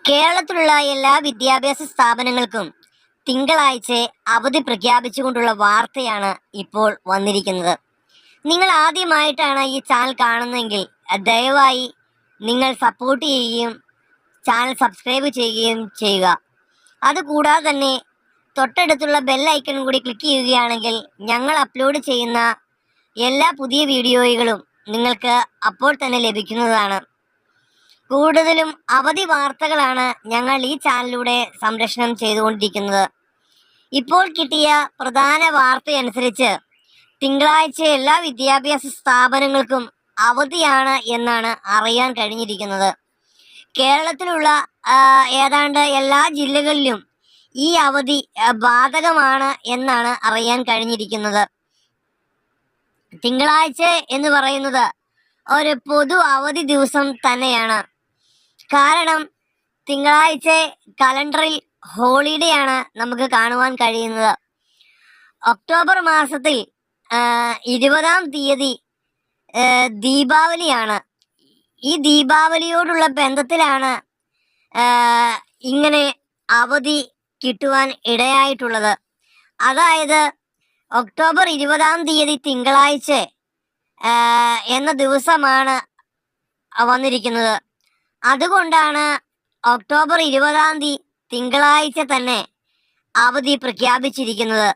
കേരളത്തിലുള്ള എല്ലാ വിദ്യാഭ്യാസ സ്ഥാപനങ്ങൾക്കും തിങ്കളാഴ്ച അവധി പ്രഖ്യാപിച്ചുകൊണ്ടുള്ള വാർത്തയാണ് ഇപ്പോൾ വന്നിരിക്കുന്നത്. നിങ്ങൾ ആദ്യമായിട്ടാണ് ഈ ചാനൽ കാണുന്നതെങ്കിൽ ദയവായി നിങ്ങൾ സപ്പോർട്ട് ചെയ്യുകയും ചാനൽ സബ്സ്ക്രൈബ് ചെയ്യുകയും ചെയ്യുക. അതുകൂടാതെ തന്നെ തൊട്ടടുത്തുള്ള ബെൽ ഐക്കൺ കൂടി ക്ലിക്ക് ചെയ്യുകയാണെങ്കിൽ ഞങ്ങൾ അപ്ലോഡ് ചെയ്യുന്ന എല്ലാ പുതിയ വീഡിയോകളും നിങ്ങൾക്ക് അപ്പോൾ തന്നെ ലഭിക്കുന്നതാണ്. കൂടുതലും അവധി വാർത്തകളാണ് ഞങ്ങൾ ഈ ചാനലിലൂടെ സംരക്ഷണം ചെയ്തുകൊണ്ടിരിക്കുന്നത്. ഇപ്പോൾ കിട്ടിയ പ്രധാന വാർത്തയനുസരിച്ച് തിങ്കളാഴ്ച എല്ലാ വിദ്യാഭ്യാസ സ്ഥാപനങ്ങൾക്കും അവധിയാണ് എന്നാണ് അറിയാൻ കഴിഞ്ഞിരിക്കുന്നത്. കേരളത്തിലുള്ള ഏതാണ്ട് എല്ലാ ജില്ലകളിലും ഈ അവധി ബാധകമാണ് എന്നാണ് അറിയാൻ കഴിഞ്ഞിരിക്കുന്നത്. തിങ്കളാഴ്ച എന്ന് പറയുന്നത് ഒരു പൊതു അവധി ദിവസം തന്നെയാണ്. കാരണം തിങ്കളാഴ്ച കലണ്ടറിൽ ഹോളിഡേ ആണ് നമുക്ക് കാണുവാൻ കഴിയുന്നത്. ഒക്ടോബർ മാസത്തിൽ 20-ാം തീയതി ദീപാവലിയാണ്. ഈ ദീപാവലിയോടുള്ള ബന്ധത്തിലാണ് ഇങ്ങനെ അവധി കിട്ടുവാൻ ഇടയായിട്ടുള്ളത്. അതായത് ഒക്ടോബർ 20-ാം തീയതി തിങ്കളാഴ്ച എന്ന ദിവസമാണ് വന്നിരിക്കുന്നത്. അതുകൊണ്ടാണ് ഒക്ടോബർ 20-ാം തീയതി തിങ്കളാഴ്ച തന്നെ അവധി പ്രഖ്യാപിച്ചിരിക്കുന്നത്.